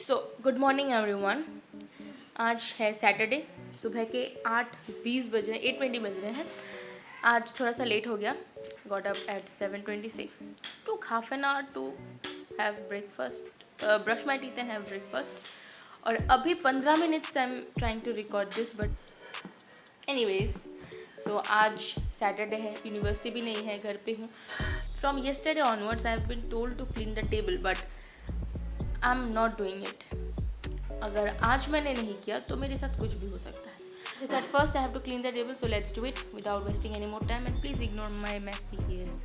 Good morning everyone. आज है Saturday, सुबह के 8:20 बज रहे 8:20 बज रहे हैं। आज थोड़ा सा लेट हो गया। Got up at 7:26 took half an hour to have breakfast, brush my teeth and have breakfast। और अभी 15 minutes I am trying to record this, but anyways so आज सैटरडे है, यूनिवर्सिटी भी नहीं है, घर पे हूँ। From yesterday onwards I have been told to clean the table, but I am not doing it. अगर आज मैंने नहीं किया तो मेरे साथ कुछ भी हो सकता है। At first I have to clean the table, so let's do it without wasting any more time, and please ignore my messy ears.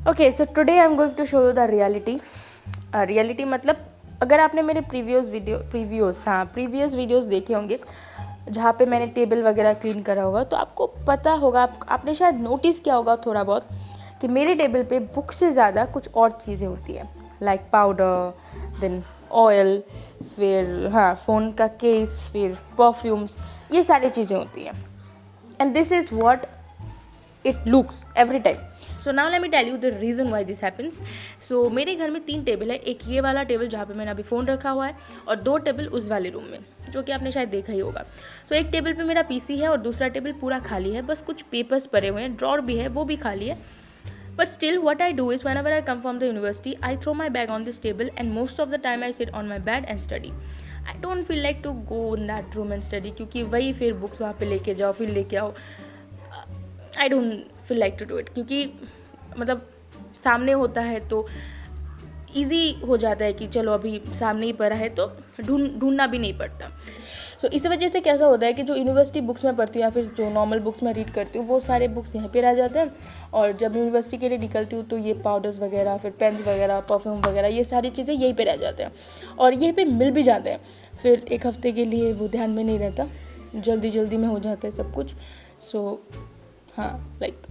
Okay, so today I'm going to show you the reality. Reality मतलब अगर आपने मेरे previous videos देखे होंगे जहाँ पे मैंने table वगैरह क्लीन करा होगा, तो आपको पता होगा, आपने शायद नोटिस किया होगा थोड़ा बहुत कि मेरे टेबल पे बुक से ज़्यादा कुछ और चीज़ें होती हैं, लाइक पाउडर, देन ऑयल, फिर फ़ोन का केस, फिर परफ्यूम्स, ये सारी चीज़ें होती हैं। And this is what it looks every time. So now let me tell you the reason why this happens. So मेरे घर में 3 टेबल है। एक ये वाला टेबल जहाँ पे मैंने अभी फ़ोन रखा हुआ है, और 2 टेबल उस वाले रूम में, जो कि आपने शायद देखा ही होगा। सो एक टेबल पे मेरा पीसी है और दूसरा टेबल पूरा खाली है, बस कुछ पेपर्स पड़े हुए हैं, ड्रॉर भी है, वो भी खाली है। But still, what I do is whenever I come from the university, I throw my bag on this table, and most of the time I sit on my bed and study. I don't feel like to go in that room and study, क्योंकि वही फिर books वहाँ पे लेके जाओ, फिर लेके आओ। I don't feel like to do it, क्योंकि मतलब सामने होता है तो ईजी हो जाता है कि चलो अभी सामने ही पड़ा है, तो ढूंढना भी नहीं पड़ता। सो इस वजह से कैसा होता है कि जो यूनिवर्सिटी बुक्स में पढ़ती हूँ या फिर जो नॉर्मल बुक्स में रीड करती हूँ, वो सारे बुक्स यहाँ पे रह जाते हैं। और जब यूनिवर्सिटी के लिए निकलती हूँ तो ये पाउडर्स वगैरह, फिर पेन्स वगैरह, परफ्यूम वगैरह, ये सारी चीज़ें यहीं पे रह जाते हैं और यहीं पे मिल भी जाते हैं। फिर एक हफ्ते के लिए वो ध्यान में नहीं रहता, जल्दी जल्दी में हो जाता है सब कुछ। सो हाँ, लाइक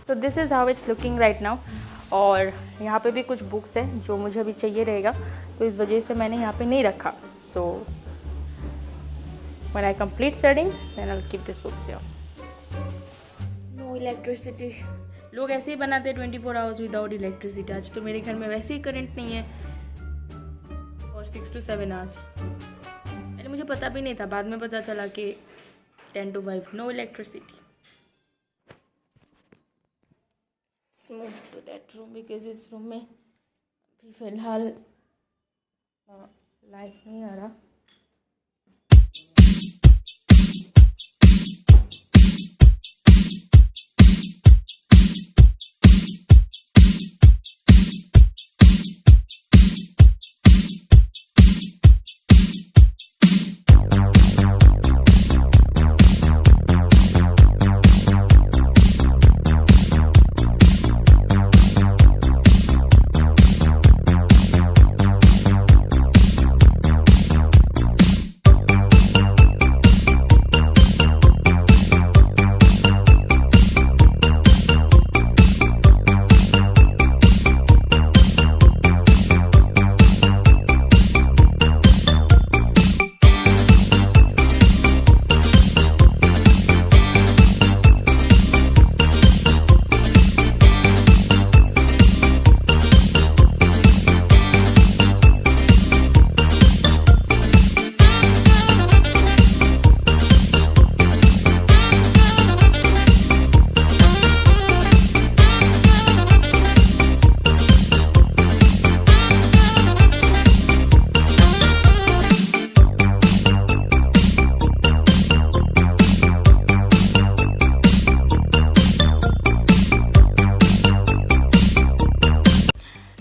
तो this is how it's looking right now. और यहाँ पे भी कुछ बुक्स हैं जो मुझे अभी चाहिए रहेगा, तो इस वजह से मैंने यहाँ पे नहीं रखा। So when I complete studying then I will keep this books here. No electricity. लोग ऐसे ही बनाते हैं 24 आवर्स विदाउट इलेक्ट्रिसिटी। आज तो मेरे घर में वैसे ही करंट नहीं है और 6 to 7 आवर्स। पहले मुझे पता भी नहीं था, बाद में पता चला कि 10 to 5 no electricity. Move to that room because इस रूम में अभी फ़िलहाल लाइट नहीं आ रहा।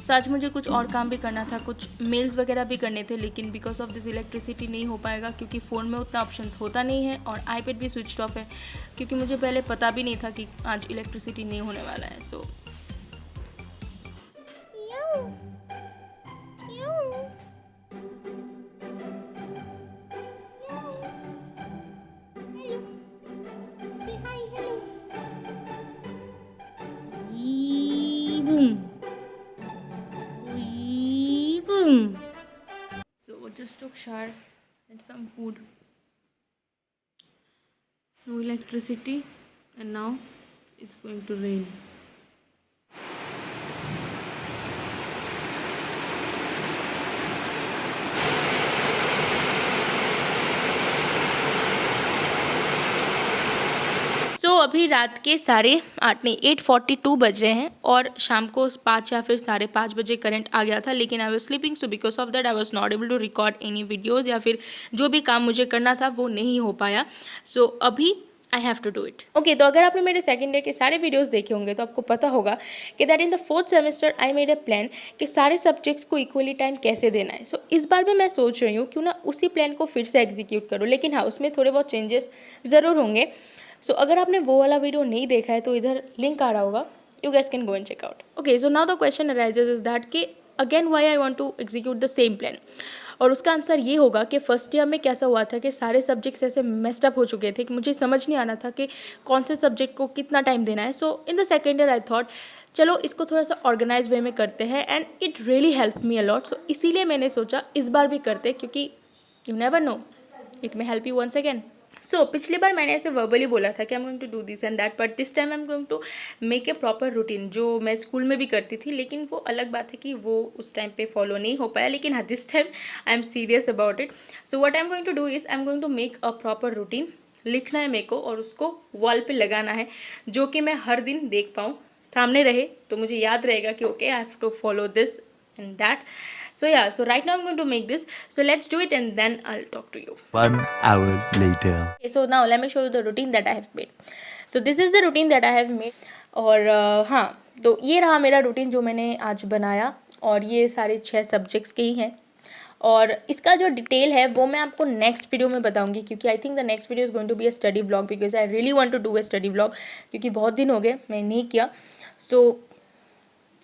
तो आज मुझे कुछ और काम भी करना था, कुछ मेल्स वगैरह भी करने थे, लेकिन बिकॉज ऑफ दिस इलेक्ट्रिसिटी नहीं हो पाएगा, क्योंकि फ़ोन में उतना ऑप्शंस होता नहीं है और आईपैड भी स्विच ऑफ है, क्योंकि मुझे पहले पता भी नहीं था कि आज इलेक्ट्रिसिटी नहीं होने वाला है। सो boom. Boom. So just took shower and some food. No electricity, and now it's going to rain. अभी रात के 8:30 नहीं 8:42 बज रहे हैं और शाम को 5 या फिर 5:30 बजे करंट आ गया था, लेकिन I was sleeping, so because of that I was not able to record any videos, या फिर जो भी काम मुझे करना था वो नहीं हो पाया. सो अभी I have to do it. Okay, तो अगर आपने मेरे सेकंड डे के सारे वीडियोस देखे होंगे तो आपको पता होगा कि that in the 4th semester I made a plan कि सारे सब्जेक्ट्स को इक्वली टाइम कैसे देना है. सो इस बार भी मैं सोच रही हूँ क्यों ना उसी प्लान को फिर से एग्जीक्यूट करूँ, लेकिन हाँ उसमें थोड़े बहुत चेंजेस ज़रूर होंगे. सो अगर आपने वो वाला वीडियो नहीं देखा है तो इधर लिंक आ रहा होगा, you guys can go and check out. Okay, so now the question arises is that कि again why I want to execute the same plan. और उसका आंसर ये होगा कि फर्स्ट ईयर में कैसा हुआ था कि सारे सब्जेक्ट्स ऐसे मेस्ड अप हो चुके थे कि मुझे समझ नहीं आना था कि कौन से सब्जेक्ट को कितना टाइम देना है. So in the second year I thought चलो इसको थोड़ा सा ऑर्गेनाइज वे में करते हैं, and it really help me a lot. So इसीलिए मैंने सोचा इस बार भी करते, क्योंकि you never know, it may help you once again. So पिछली बार मैंने ऐसे वर्बली बोला था कि I am going to do this and that, but this time I am going to make A proper routine, जो मैं स्कूल में भी करती थी, लेकिन वो अलग बात है कि वो उस टाइम पे फॉलो नहीं हो पाया. लेकिन हाँ, this time I am serious about it. So what I am going to do is I am going to make a proper routine. लिखना है मेरे को और उसको वॉल पे लगाना है, जो कि मैं हर दिन देख पाऊँ, सामने रहे, तो मुझे याद रहेगा कि okay I have to follow this and that. So yeah, so right now I'm going to make this, so let's do it and then I'll talk to you. 1 hour later. Okay, so now let me show you the routine that I have made. So this is the routine that I have made. और हाँ, तो ये रहा मेरा routine जो मैंने आज बनाया, और ये सारे 6 सब्जेक्ट्स के ही हैं. और इसका जो डिटेल है वो मैं आपको नेक्स्ट वीडियो में बताऊंगी, क्योंकि I think the next video is going to be a study blog, because I really want to do a study blog, क्योंकि बहुत दिन हो गए मैं नहीं किया. सो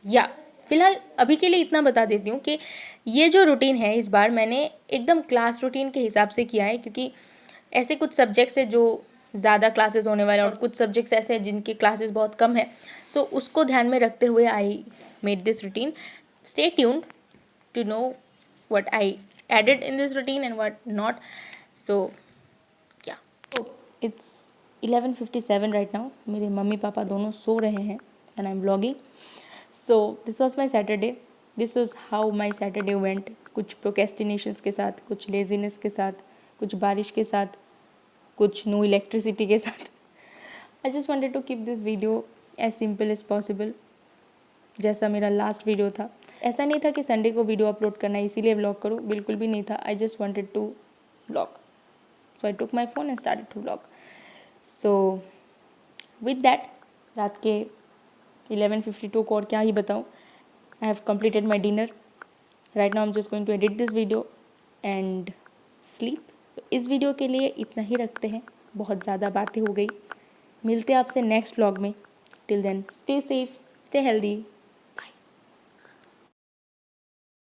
या फिलहाल अभी के लिए इतना बता देती हूँ कि ये जो रूटीन है इस बार मैंने एकदम क्लास रूटीन के हिसाब से किया है, क्योंकि ऐसे कुछ सब्जेक्ट्स है जो ज़्यादा क्लासेस होने वाले हैं और कुछ सब्जेक्ट्स ऐसे हैं जिनके क्लासेस बहुत कम है. सो उसको ध्यान में रखते हुए I made this routine. Stay tuned to know what I added in this routine and what not. So क्या, इट्स 11:57 राइट नाउ. मेरे मम्मी पापा दोनों सो रहे हैं and I am vlogging. So this was my Saturday. This was how my Saturday went. कुछ procrastinations के साथ, कुछ laziness के साथ, कुछ बारिश के साथ, कुछ no electricity के साथ. I just wanted to keep this video as simple as possible. जैसा मेरा लास्ट वीडियो था. ऐसा नहीं था कि संडे को वीडियो अपलोड करना है इसीलिए व्लॉग करूँ, बिल्कुल भी नहीं था. I just wanted to vlog. So I took my phone and started to vlog. So with that, रात के 11:52 को और क्या ही बताऊँ. I have completed my dinner. Right now I am just going to edit this video and sleep. तो इस video के लिए इतना ही रखते हैं, बहुत ज़्यादा बातें हो गई. मिलते हैं आपसे नेक्स्ट व्लॉग में. Till then stay safe, stay healthy.